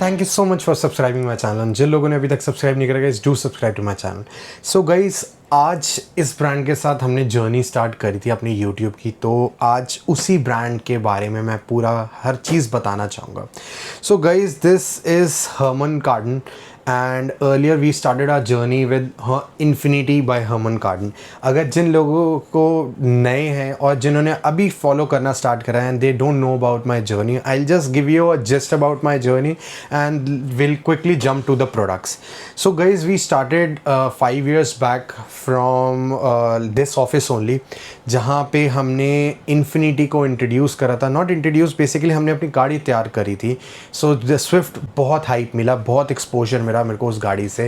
Thank you so much for subscribing my channel. जिन लोगों ने अभी तक सब्सक्राइब नहीं करा guys, do subscribe to my channel. So guys, आज इस ब्रांड के साथ हमने जर्नी स्टार्ट करी थी अपनी यूट्यूब की, तो आज उसी ब्रांड के बारे में मैं पूरा हर चीज़ बताना चाहूँगा। So guys, this is Harman Kardon and earlier we started our journey with Infinity by Harman Kardon. अगर जिन लोगों को नए हैं और जिन्होंने अभी फॉलो करना स्टार्ट करा है and they don't know about my journey, I just give you a just about my journey and will quickly jump to the products. So guys, we started 5 years back from this office only, जहाँ पे हमने infinity को introduce करा था। Not introduce, basically हमने अपनी गाड़ी तैयार करी थी। सो द स्विफ्ट बहुत हाइप मिला, बहुत एक्सपोजर मिला मेरे को उस गाड़ी से।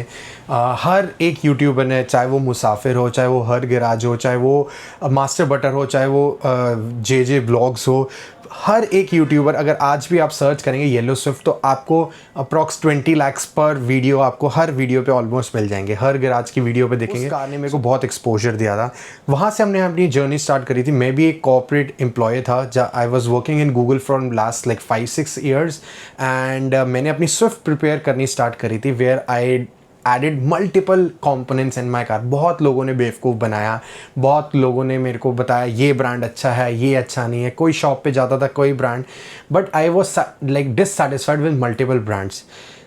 हर एक यूट्यूबर ने, चाहे वो मुसाफिर हो, चाहे वो हर गिराज हो, चाहे वो मास्टर बटर हो, चाहे वो जे व्लॉग्स हो, हर एक यूट्यूबर, अगर आज भी आप सर्च करेंगे येलो स्विफ्ट तो आपको अप्रॉक्स 20 lakhs पर वीडियो आपको हर वीडियो पे ऑलमोस्ट मिल जाएंगे। हर गैराज की वीडियो पे देखेंगे। उस कार ने मेरे को बहुत एक्सपोजर दिया था। वहाँ से हमने अपनी जर्नी स्टार्ट करी थी। मैं भी एक कॉर्पोरेट एम्प्लॉय था, I was working in Google from last like 5-6 years एंड मैंने अपनी स्विफ्ट प्रिपेयर करनी स्टार्ट करी थी, where I added multiple components in my car. बहुत लोगों ने बेवकूफ़ बनाया, बहुत लोगों ने मेरे को बताया ये ब्रांड अच्छा है, ये अच्छा नहीं है। कोई शॉप पे जाता था कोई brand, but I was like dissatisfied with multiple brands.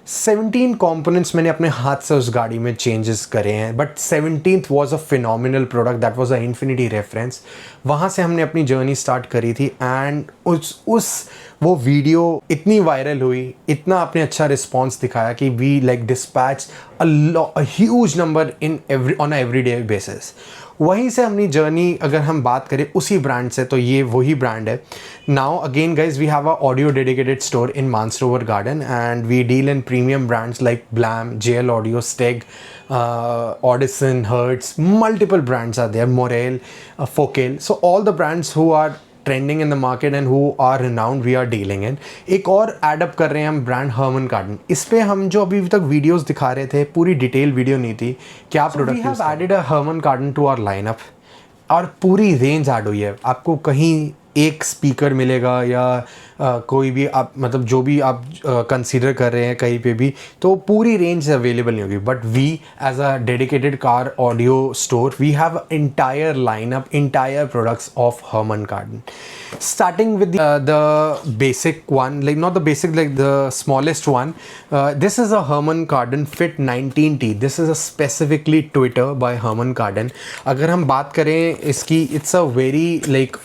17 components मैंने अपने हाथ से उस गाड़ी में चेंजेस करे हैं, but 17th was a phenomenal product, that was a infinity reference. वहाँ से हमने अपनी जर्नी स्टार्ट करी थी एंड वो वीडियो इतनी वायरल हुई, इतना आपने अच्छा रिस्पॉन्स दिखाया कि we like dispatch a huge number on everyday basis. वहीं से अपनी जर्नी अगर हम बात करें उसी ब्रांड से, तो ये वही ब्रांड है। Now again guys, we have a audio dedicated store in Mansarovar garden and we deal in premium brands like Blam, JL Audio, Steg, Audison, Hertz, multiple brands are there, Morel, Focal. So all the brands who are trending in the market and who are renowned we are dealing in. एक और add up कर रहे हैं हम brand Hermann कार्डन। इस पे हम जो अभी तक वीडियोस दिखा रहे थे, पूरी डिटेल वीडियो नहीं थी, क्या product. We have added a Harman Kardon to our lineup और पूरी रेंज ऐड हुई है। आपको कहीं एक स्पीकर मिलेगा या कोई भी आप मतलब जो भी आप कंसीडर कर रहे हैं कहीं पे भी, तो पूरी रेंज अवेलेबल नहीं होगी। But we as a dedicated car audio store, we have entire lineup, entire products of Harman Kardon, starting with the basic one, like not the basic, like the smallest one. This is a Herman Kardon Fit 19T. This is a specifically Twitter by Herman Kardon. अगर हम बात करें इसकी, it's a very like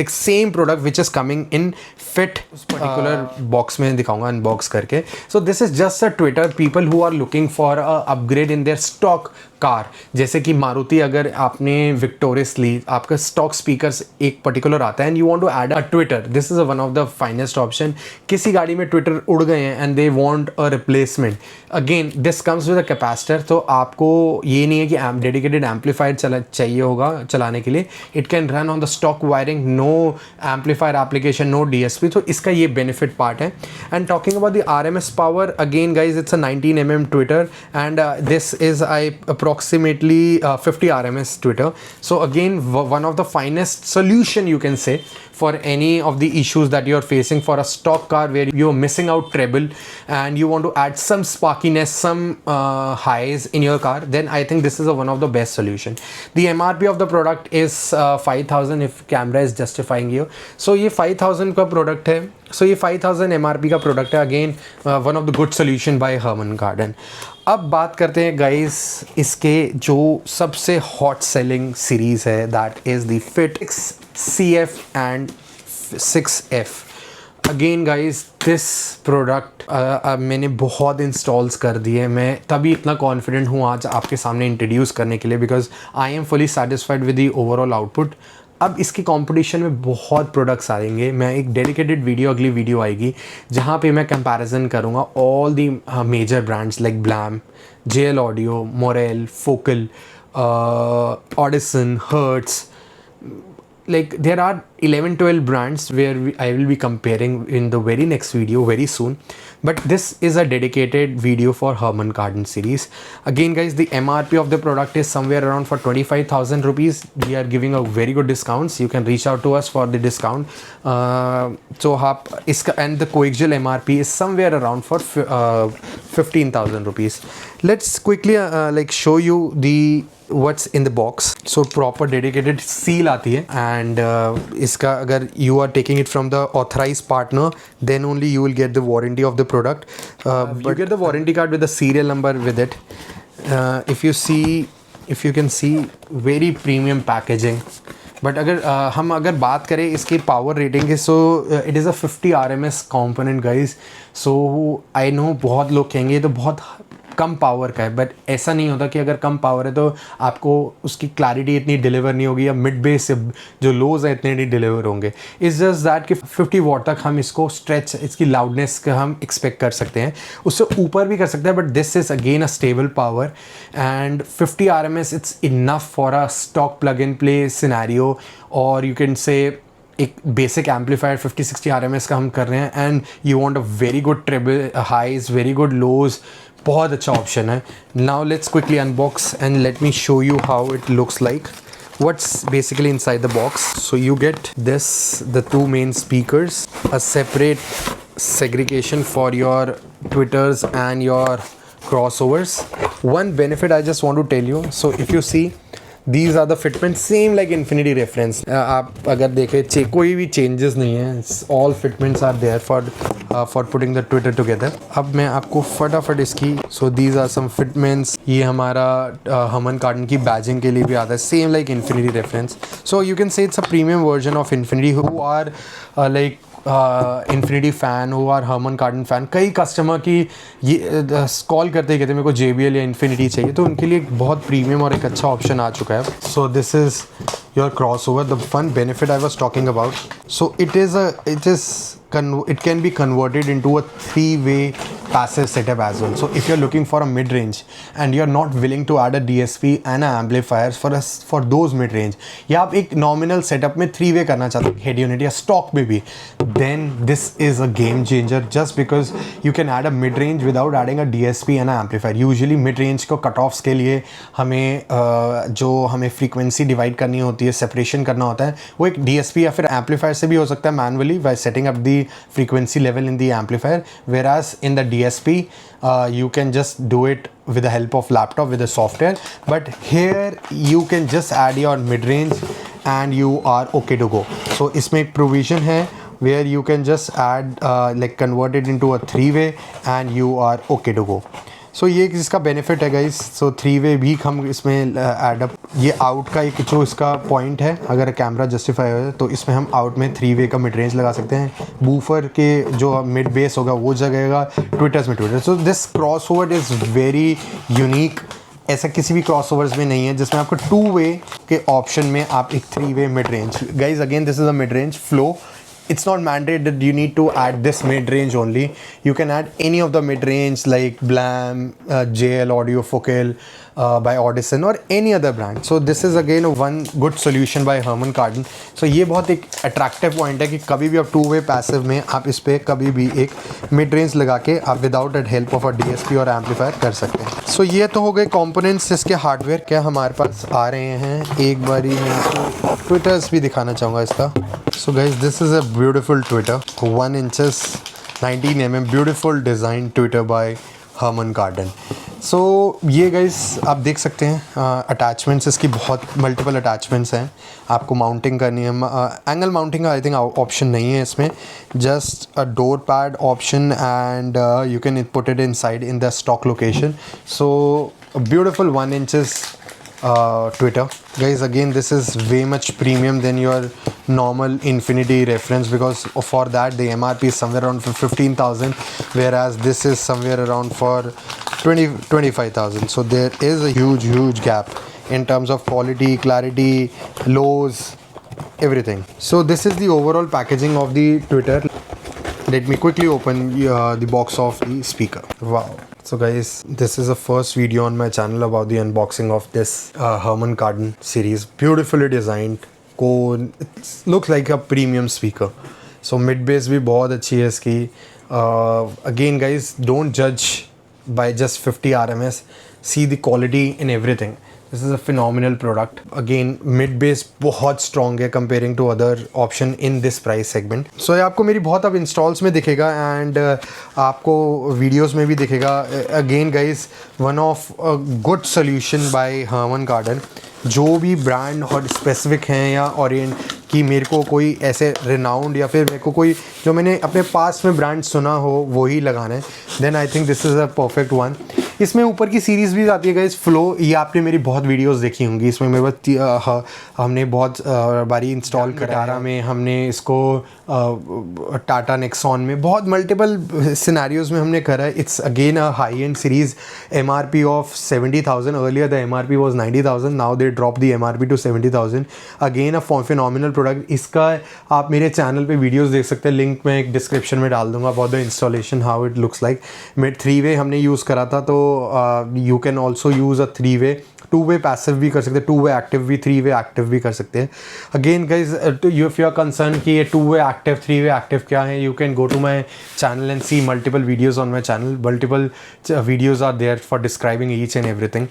the same product which is coming in Fit particular box में दिखाऊंगा unbox करके. So this is just a Twitter people who are looking for a upgrade in their stock car. जैसे कि मारुति, अगर आपने victorious ली, आपका stock speakers एक particular आता है and you want to add a tweeter, this is one of the finest option. किसी गाड़ी में ट्विटर उड़ गए हैं and they want a replacement, again this comes with a capacitor. तो आपको ये नहीं है कि डेडिकेटेड एम्पलीफायर चाहिए होगा चलाने के लिए, it can run on the stock wiring, no amplifier application, no DSP। तो इसका ये बेनिफिट पार्ट है। And talking about the RMS power, again guys, it's a 19 mm tweeter and this is approximately 50 RMS Twitter. So again, one of the finest solution you can say for any of the issues that you are facing for a stock car where you're missing out treble and you want to add some sparkiness, some highs in your car, then I think this is one of the best solution. The MRP of the product is 5,000 if camera is justifying you. So ये 5,000 का product है, so ये 5,000 MRP का product है, again one of the good solution by Herman Kardon. अब बात करते हैं गाइस इसके जो सबसे हॉट सेलिंग सीरीज़ है, that is the fit CF and 6F। Again guys, this product मैंने बहुत इंस्टॉल्स कर दिए। मैं तभी इतना कॉन्फिडेंट हूँ आज आपके सामने इंट्रोड्यूस करने के लिए, because I am fully satisfied with the overall output. अब इसकी कंपटीशन में बहुत प्रोडक्ट्स आएंगे। मैं एक डेडिकेटेड वीडियो, अगली वीडियो आएगी जहाँ पे मैं कंपैरिजन करूँगा all the major brands like Blam, JL Audio, Morel, Focal, Audison, Hertz. Like there are 11-12 brands where I will be comparing in the very next video very soon. but this is a dedicated video for Harman Kardon series. Again guys, the MRP of the product is somewhere around for 25,000 rupees. We are giving a very good discounts. You can reach out to us for the discount. So आप इसका, and the coaxial MRP is somewhere around for 15,000 rupees. Let's quickly like show you the what's in the box. So proper dedicated seal आती है, and इसका अगर you are taking it from the authorized partner, then only you will get the warranty of the product. But you get the warranty card with the serial number with it. If you can see, very premium packaging. But अगर हम अगर बात करें इसकी power rating की, so it is a 50 RMS component guys. So I know बहुत लोग कहेंगे ये तो बहुत कम पावर का है, बट ऐसा नहीं होता कि अगर कम पावर है तो आपको उसकी क्लैरिटी इतनी डिलीवर नहीं होगी, या मिड बेस से जो लोज है इतने नहीं डिलीवर होंगे. इट्स जस्ट दैट कि 50 वॉट तक हम इसको स्ट्रेच, इसकी लाउडनेस का हम एक्सपेक्ट कर सकते हैं. उससे ऊपर भी कर सकते हैं, but this is again a stable power. And 50 RMS it's enough for a stock plug in play scenario, और यू कैन से एक बेसिक एम्पलीफायर 50-60 RMS का हम कर रहे हैं, and you want a very good treble highs, very good lows. बहुत अच्छा option है. Now let's quickly unbox and let me show you how it looks like. What's basically inside the box? So you get this, the two main speakers, a separate segregation for your tweeters and your crossovers. One benefit I just want to tell you, so if you see, these are the fitment same like Infinity reference. आप अगर देखें कोई भी changes नहीं है, all fitments are there for putting the Twitter together. अब मैं आपको फटाफट इसकी, so these are some fitments. ये हमारा Harman Kardon की badging के लिए भी आता है, same like Infinity reference. So you can say it's a premium version of Infinity who are like infinity fan, who are Harman Kardon fan. कई customer की ये कॉल करते ही कहते मेरे को JBL या इन्फिनिटी चाहिए, तो उनके लिए एक बहुत प्रीमियम और एक अच्छा ऑप्शन आ चुका है. So this is your crossover, the fun benefit I was talking about. So it can be converted into a 3-way passive setup as well. So if you're looking for a mid-range and you're not willing to add a DSP and an amplifier for those mid-range, या आप एक nominal setup में 3-way करना चाहते हो head unit या stock में भी, then this is a game changer, just because you can add a mid-range without adding a DSP and an amplifier. Usually mid-range को cut-offs के लिए हमें जो हमें frequency divide करनी होती है, separation करना होता है, वो एक DSP या फिर amplifier से भी हो सकता है manually by setting up the frequency level in the amplifier, whereas in the DSP you can just do it with the help of laptop with the software. But here you can just add your mid-range and you are okay to go. So इसमें एक provision है where you can just add like convert it into a 3-way and you are okay to go. सो ये इसका benefit है guys. सो 3-way भी हम इसमें add up, ये आउट का एक जो इसका पॉइंट है, अगर कैमरा जस्टिफाई हो तो इसमें हम आउट में 3-way का मिड रेंज लगा सकते हैं. बूफर के जो मिड बेस होगा वो जगेगा ट्विटर्स में Twitter. So this cross over is very unique. ऐसा किसी भी क्रॉस ओवर्स में नहीं है जिसमें आपको 2-way के ऑप्शन में आप एक 3-way mid range. Guys again this is a mid range flow. It's not mandated that you need to add this mid-range only. You can add any of the mid-range like Blam, JL Audio Focal by Audison or any other brand. So this is again one good solution by Harman Kardon. So ये बहुत एक attractive point है कि कभी भी आप 2-way passive में आप इस पर कभी भी एक mid-range लगा के आप without the help of a DSP और amplifier कर सकते हैं. So ये तो हो गए components इसके hardware. क्या हमारे पास आ रहे हैं, एक बारी मैं आपको ट्विटर्स भी दिखाना चाहूँगा इसका. So guys, this is a beautiful Twitter, 1 inches 19 mm, beautiful design Twitter by Harman Kardon. So ये guys आप देख सकते हैं अटैचमेंट्स इसकी बहुत मल्टीपल अटैचमेंट्स हैं. आपको माउंटिंग करनी है, एंगल माउंटिंग का आई थिंक ऑप्शन नहीं है इसमें, just a door pad option and you can put it inside in the stock location. So beautiful 1 inches Twitter. Guys, again this is way much premium than your normal Infinity reference, because for that the MRP is somewhere around 15,000, whereas this is somewhere around for 25,000. So there is a huge gap in terms of quality, clarity, lows, everything. So this is the overall packaging of the Twitter. Let me quickly open the box of the speaker. Wow. So guys, this is the first video on my channel about the unboxing of this Harman Kardon series. Beautifully designed cone. It looks like a premium speaker. So mid bass भी बहुत अच्छी है इसकी. Again guys, don't जज by just 50 RMS. See the quality in everything. This is a phenomenal product. Again, mid base बहुत strong है comparing to other option in this price segment. So ये आपको मेरी बहुत अब installs में दिखेगा and आपको videos में भी दिखेगा. Again guys, one of a good solution by Harman Kardon. जो भी ब्रांड और स्पेसिफिक हैं या ओरिएंट कि मेरे को कोई ऐसे रिनाउंड या फिर मेरे को कोई जो मैंने अपने पास में ब्रांड सुना हो वो ही लगाना है, then I think this is a perfect one. इसमें ऊपर की सीरीज़ भी आती है गाइस, फ्लो. ये आपने मेरी बहुत वीडियोस देखी होंगी. इसमें मेरे पास हमने बहुत बारी इंस्टॉल करा में, हमने इसको टाटा नेक्सॉन में बहुत मल्टीपल सिनेरियोज में हमने करा है. It's again a high end series. MRP of 70,000. Earlier the MRP was 90,000. Now they drop the MRP to 70,000. Again a phenomenal product. इसका आप मेरे चैनल पे वीडियोस देख सकते हैं, लिंक मैं एक डिस्क्रिप्शन में डाल दूंगा. About the installation, how it looks like. Mid 3-वे हमने यूज़ करा था, तो you can also use a 3-वे. 2-वे पैसिव भी कर सकते हैं, 2-वे एक्टिव भी, 3-वे एक्टिव भी कर सकते हैं. Again guys, if you are concern कि ये 2-वे एक्टिव 3-वे एक्टिव क्या है, you can go to my channel and see multiple videos on my channel. Multiple videos are there for describing each and everything.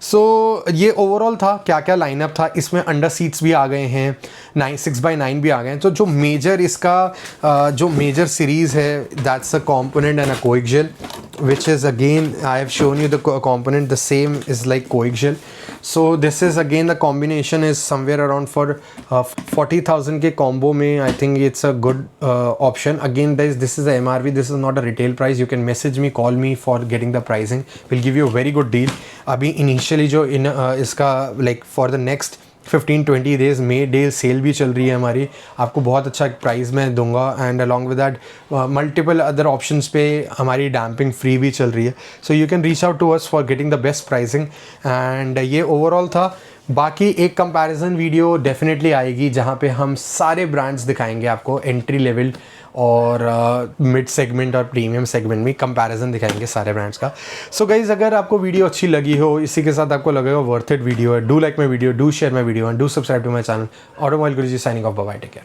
So ये overall था क्या क्या लाइनअप था. इसमें अंडर सीट्स भी आ गए हैं, 6x9 भी आ गए हैं. तो जो मेजर इसका जो मेजर सीरीज़ है, that's a component and a coaxial, which is again I have shown you the component, the same is like coaxial. So this is again the combination is somewhere around for 40,000 के combo में. I think it's a good option. Again guys, this is the MRP, this is not a retail price. You can message me, call me for getting the pricing. We'll give you a very good deal. अभी initially जो इसका like for the next 15-20 days में day cell भी चल रही है हमारी, आपको बहुत अच्छा प्राइस मैं दूंगा. And along with that multiple other options पे हमारी डैम्पिंग फ्री भी चल रही है. So you can reach out to us for getting the best pricing. And ये ओवरऑल था. बाकी एक कंपैरिजन वीडियो डेफिनेटली आएगी जहाँ पे हम सारे ब्रांड्स दिखाएंगे आपको, एंट्री लेवल और मिड सेगमेंट और प्रीमियम सेगमेंट में कंपैरिजन दिखाएंगे सारे ब्रांड्स का. सो गाइज, अगर आपको वीडियो अच्छी लगी हो, इसी के साथ आपको लगेगा वर्थ इट वीडियो है, do like my video, do share my video and do subscribe to my channel. Automobile Guruji signing off. Bye, take care.